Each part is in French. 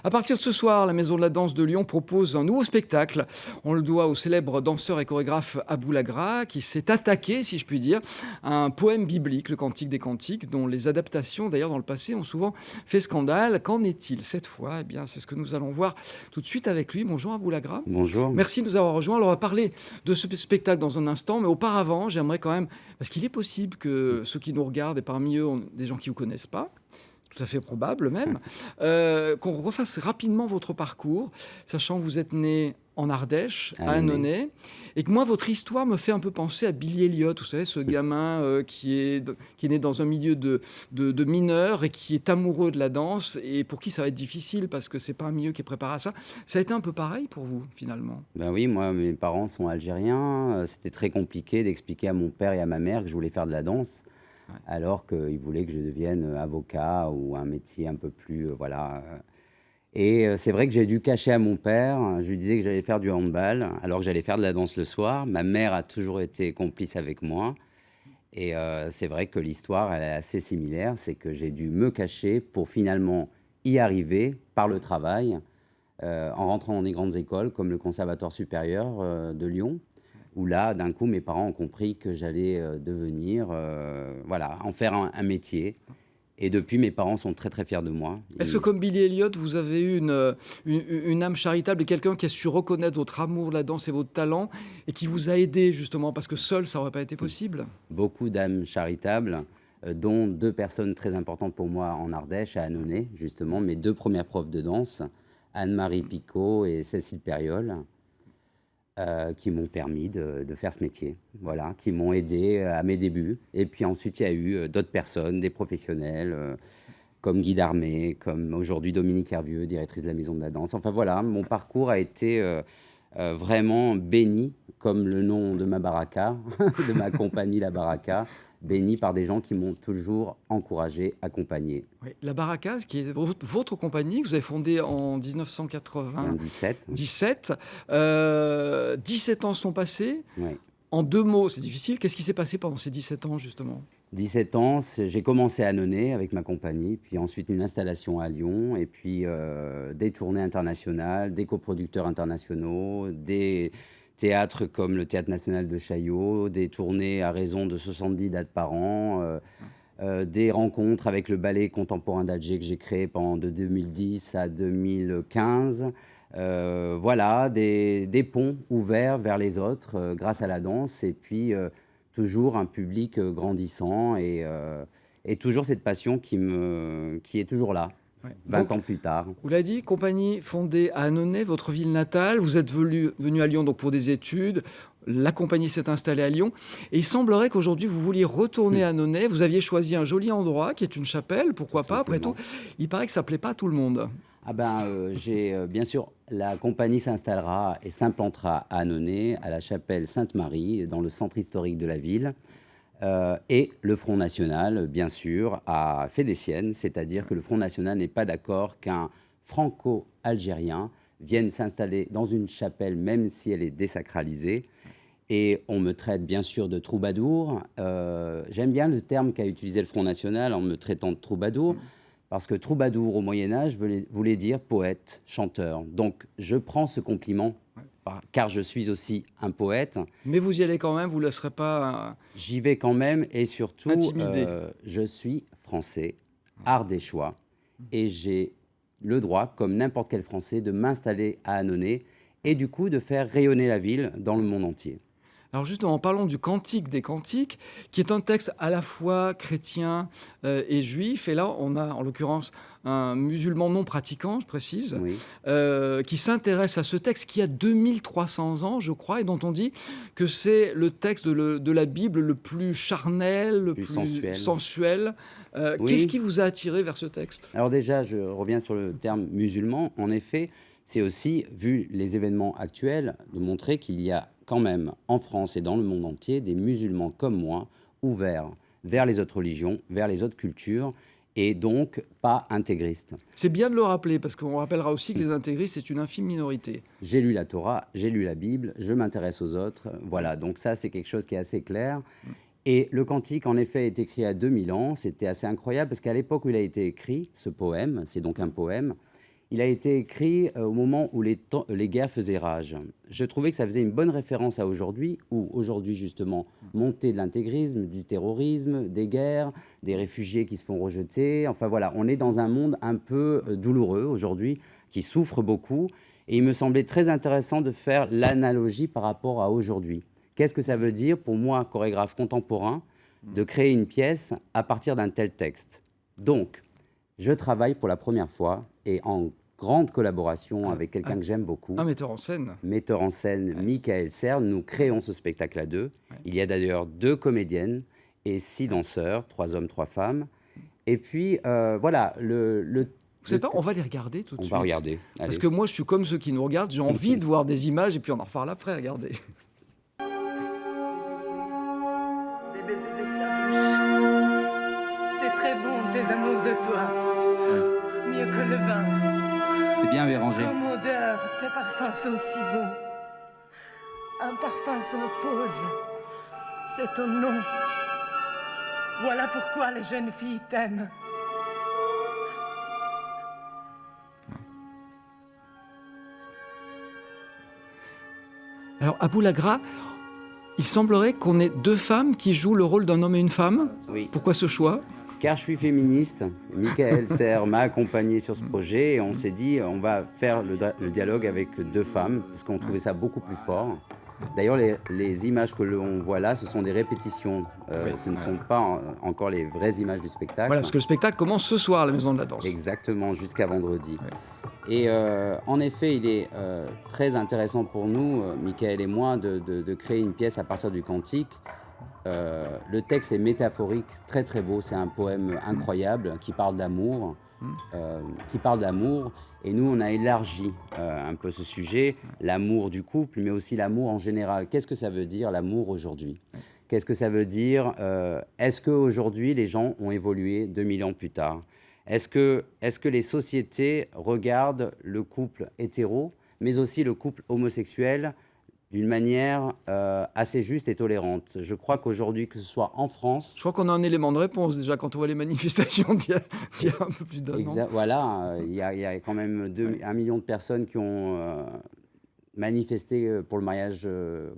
À partir de ce soir, la Maison de la Danse de Lyon propose un nouveau spectacle. On le doit au célèbre danseur et chorégraphe Aboulagra, qui s'est attaqué, si je puis dire, à un poème biblique, le Cantique des Cantiques, dont les adaptations, d'ailleurs, dans le passé, ont souvent fait scandale. Qu'en est-il cette fois? Eh bien, c'est ce que nous allons voir tout de suite avec lui. Bonjour Aboulagra. Bonjour. Merci de nous avoir rejoints. Alors, on va parler de ce spectacle dans un instant, mais auparavant, j'aimerais quand même, parce qu'il est possible que ceux qui nous regardent, et parmi eux, des gens qui ne vous connaissent pas, tout à fait probable même, qu'on refasse rapidement votre parcours, sachant que vous êtes né en Ardèche, à Annonay, et que moi, votre histoire me fait un peu penser à Billy Elliot, vous savez, ce gamin qui est né dans un milieu de mineurs et qui est amoureux de la danse, et pour qui ça va être difficile, parce que c'est pas un milieu qui est préparé à ça. Ça a été un peu pareil pour vous, finalement? Ben oui, moi, mes parents sont algériens. C'était très compliqué d'expliquer à mon père et à ma mère que je voulais faire de la danse, alors qu'ils voulaient que je devienne avocat ou un métier un peu plus, voilà. Et c'est vrai que j'ai dû cacher à mon père. Je lui disais que j'allais faire du handball, alors que j'allais faire de la danse le soir. Ma mère a toujours été complice avec moi. Et c'est vrai que l'histoire, elle est assez similaire. C'est que j'ai dû me cacher pour finalement y arriver par le travail, en rentrant dans des grandes écoles comme le Conservatoire supérieur de Lyon, où là, d'un coup, mes parents ont compris que j'allais devenir, voilà, en faire un métier. Et depuis, mes parents sont très, très fiers de moi. Est-ce que, comme Billy Elliot, vous avez eu une âme charitable et quelqu'un qui a su reconnaître votre amour de la danse et votre talent et qui vous a aidé, justement, parce que seul, ça n'aurait pas été possible? Beaucoup d'âmes charitables, dont 2 personnes très importantes pour moi en Ardèche, à Annonay, justement, mes 2 premières profs de danse, Anne-Marie Picot et Cécile Périol, qui m'ont permis de faire ce métier, voilà, qui m'ont aidé à mes débuts. Et puis ensuite, il y a eu d'autres personnes, des professionnels, comme Guy Darmé, comme aujourd'hui Dominique Hervieux, directrice de la Maison de la Danse. Enfin voilà, mon parcours a été vraiment béni, comme le nom de ma baraka, de ma compagnie La Baraka, béni par des gens qui m'ont toujours encouragé, accompagné. Oui. La Baraka, qui est votre compagnie, que vous avez fondée en 17, 1997. 17 ans sont passés. oui. En 2 mots, c'est difficile. Qu'est-ce qui s'est passé pendant ces 17 ans, justement? 17 ans, j'ai commencé à Annonay avec ma compagnie, puis ensuite une installation à Lyon, et puis des tournées internationales, des coproducteurs internationaux, des théâtres comme le Théâtre national de Chaillot, des tournées à raison de 70 dates par an, des rencontres avec le ballet contemporain d'Alger que j'ai créé pendant de 2010 à 2015. Voilà, des ponts ouverts vers les autres grâce à la danse, et puis toujours un public grandissant, et toujours cette passion qui est toujours là, Ouais. 20 Donc, ans plus tard. vous l'avez dit, compagnie fondée à Annonay, votre ville natale. Vous êtes venu à Lyon donc, pour des études. La compagnie s'est installée à Lyon. Et il semblerait qu'aujourd'hui, vous vouliez retourner à Annonay. Vous aviez choisi un joli endroit qui est une chapelle. Pourquoi Tout pas? Après tout, simplement. il paraît que ça ne plaît pas à tout le monde. Ah ben, bien sûr, la compagnie s'installera et s'implantera à Annonay, à la chapelle Sainte-Marie, dans le centre historique de la ville. Et le Front National, bien sûr, a fait des siennes, c'est-à-dire que le Front National n'est pas d'accord qu'un franco-algérien vienne s'installer dans une chapelle, même si elle est désacralisée. Et on me traite bien sûr de troubadour. J'aime bien le terme qu'a utilisé le Front National en me traitant de troubadour, parce que troubadour au Moyen-Âge voulait dire poète, chanteur. Donc je prends ce compliment, car je suis aussi un poète. Mais vous y allez quand même, vous ne laisserez pas J'y vais quand même, et surtout, intimider. je suis français, ardéchois, et j'ai le droit, comme n'importe quel Français, de m'installer à Annonay et du coup de faire rayonner la ville dans le monde entier. Alors justement, parlons du Cantique des Cantiques, qui est un texte à la fois chrétien et juif. Et là, on a en l'occurrence un musulman non pratiquant, je précise, Oui, qui s'intéresse à ce texte qui a 2300 ans, je crois, et dont on dit que c'est le texte de la Bible le plus charnel, le plus plus sensuel. sensuel. Qu'est-ce Oui, qui vous a attiré vers ce texte? alors déjà, je reviens sur le terme musulman. En effet, c'est aussi, vu les événements actuels, de montrer qu'il y a quand même en France et dans le monde entier des musulmans comme moi, ouverts vers les autres religions, vers les autres cultures, et donc pas intégristes. C'est bien de le rappeler, parce qu'on rappellera aussi que les intégristes, c'est une infime minorité. J'ai lu la Torah, j'ai lu la Bible, je m'intéresse aux autres. Voilà, donc ça, c'est quelque chose qui est assez clair. Et le cantique, en effet, est écrit à 2000 ans. C'était assez incroyable parce qu'à l'époque où il a été écrit, ce poème, c'est donc un poème, Il a été écrit au moment où les guerres faisaient rage. Je trouvais que ça faisait une bonne référence à aujourd'hui, où aujourd'hui justement, montée de l'intégrisme, du terrorisme, des guerres, des réfugiés qui se font rejeter. Enfin voilà, on est dans un monde un peu douloureux aujourd'hui, qui souffre beaucoup. Et il me semblait très intéressant de faire l'analogie par rapport à aujourd'hui. Qu'est-ce que ça veut dire pour moi, chorégraphe contemporain, de créer une pièce à partir d'un tel texte? Donc, je travaille pour la première fois et en grande collaboration avec quelqu'un que j'aime beaucoup. Un metteur en scène. Metteur en scène, Michael Serre. Nous créons ce spectacle à deux. Il y a d'ailleurs 2 comédiennes et 6 danseurs, 3 hommes, 3 femmes. Et puis, voilà, Vous savez pas, on va les regarder tout de suite. On va regarder. Parce Allez. que moi, je suis comme ceux qui nous regardent, j'ai envie de voir des images et puis on en reparle après, regardez. Des baisers de sa bouche. C'est très bon, tes amours de toi. Mieux que le vin. C'est bien Vérangé. Comme odeur, tes parfums sont si bons. Un parfum s'impose. C'est ton nom. Voilà pourquoi les jeunes filles t'aiment. Alors, à Boulagra, il semblerait qu'on ait 2 femmes qui jouent le rôle d'un homme et une femme. Oui. Pourquoi ce choix? Car je suis féministe, Michael Serre m'a accompagné sur ce projet et on s'est dit on va faire le dialogue avec 2 femmes parce qu'on trouvait ça beaucoup plus fort. D'ailleurs, les images que l'on voit là, ce sont des répétitions. Ce ne sont pas encore les vraies images du spectacle. Voilà, parce que le spectacle commence ce soir à la Maison de la Danse. Exactement, jusqu'à vendredi. Ouais. Et en effet, il est très intéressant pour nous, Michael et moi, de créer une pièce à partir du cantique. Le texte est métaphorique, très très beau. C'est un poème incroyable qui parle d'amour. Et nous, on a élargi un peu ce sujet, l'amour du couple, mais aussi l'amour en général. Qu'est-ce que ça veut dire, l'amour aujourd'hui? Qu'est-ce que ça veut dire? Est-ce qu'aujourd'hui, les gens ont évolué 2000 ans plus tard? Est-ce que les sociétés regardent le couple hétéro, mais aussi le couple homosexuel d'une manière assez juste et tolérante? Je crois qu'aujourd'hui, que ce soit en France... Je crois qu'on a un élément de réponse déjà quand on voit les manifestations d'il y a un peu plus d'un an. Voilà, il y a quand même 1 million de personnes qui ont manifesté pour le mariage,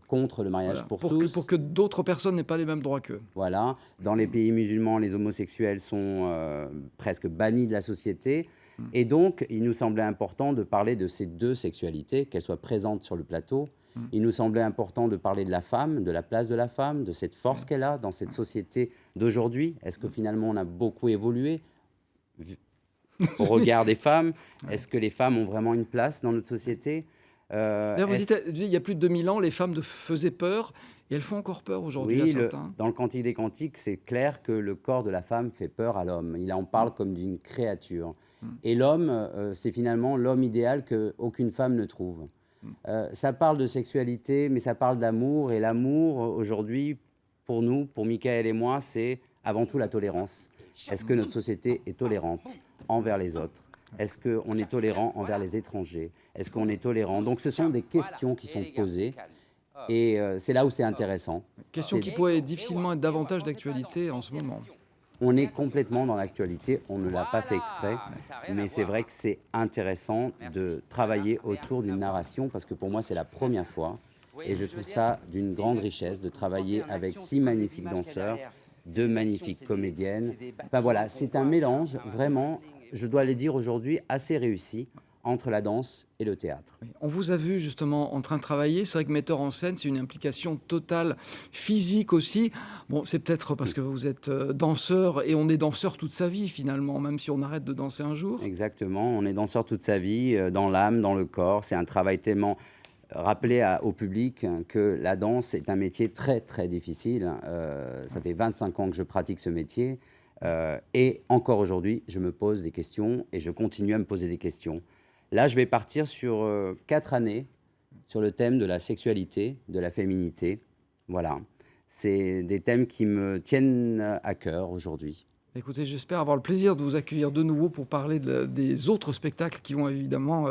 contre le mariage Voilà. pour Pour tous. que d'autres personnes n'aient pas les mêmes droits qu'eux. Voilà. Dans les pays musulmans, les homosexuels sont presque bannis de la société. Et donc, il nous semblait important de parler de ces 2 sexualités, qu'elles soient présentes sur le plateau. Il nous semblait important de parler de la femme, de la place de la femme, de cette force qu'elle a dans cette société d'aujourd'hui. Est-ce que finalement, on a beaucoup évolué au regard des femmes? Est-ce que les femmes ont vraiment une place dans notre société? D'ailleurs, vous dites, il y a plus de 2000 ans, les femmes faisaient peur, et elles font encore peur aujourd'hui à certains. Dans le Cantique des Cantiques, c'est clair que le corps de la femme fait peur à l'homme. Il en parle comme d'une créature. Et l'homme, c'est finalement l'homme idéal qu'aucune femme ne trouve. Ça parle de sexualité, mais ça parle d'amour. Et l'amour, aujourd'hui, pour nous, pour Michael et moi, c'est avant tout la tolérance. Est-ce que notre société est tolérante envers les autres? Est-ce qu'on est tolérant envers les étrangers? Est-ce qu'on est tolérant? Donc ce sont des questions qui sont posées et c'est là où c'est intéressant. Question qui pourrait difficilement être davantage d'actualité en ce moment. On est complètement dans l'actualité, on ne l'a pas fait exprès, mais c'est vrai que c'est intéressant de travailler autour d'une narration parce que pour moi c'est la première fois et je trouve ça d'une grande richesse de travailler avec 6 magnifiques danseurs, 2 magnifiques comédiennes. Enfin voilà, c'est un mélange vraiment, je dois le dire aujourd'hui, assez réussi entre la danse et le théâtre. On vous a vu justement en train de travailler. C'est vrai que metteur en scène, c'est une implication totale, physique aussi. Bon, c'est peut-être parce que vous êtes danseur et on est danseur toute sa vie finalement, même si on arrête de danser un jour. Exactement, on est danseur toute sa vie, dans l'âme, dans le corps. C'est un travail tellement... Rappeler au public que la danse est un métier très très difficile. Ça fait 25 ans que je pratique ce métier et encore aujourd'hui, je me pose des questions et je continue à me poser des questions. Là, je vais partir sur 4 années sur le thème de la sexualité, de la féminité. Voilà, c'est des thèmes qui me tiennent à cœur aujourd'hui. Écoutez, j'espère avoir le plaisir de vous accueillir de nouveau pour parler des autres spectacles qui vont évidemment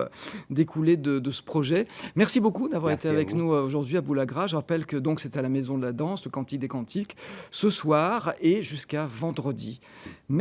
découler de ce projet. Merci beaucoup d'avoir été avec nous aujourd'hui à Boulagra. Je rappelle que donc c'est à la Maison de la Danse, le Cantique des Cantiques, ce soir et jusqu'à vendredi. Merci.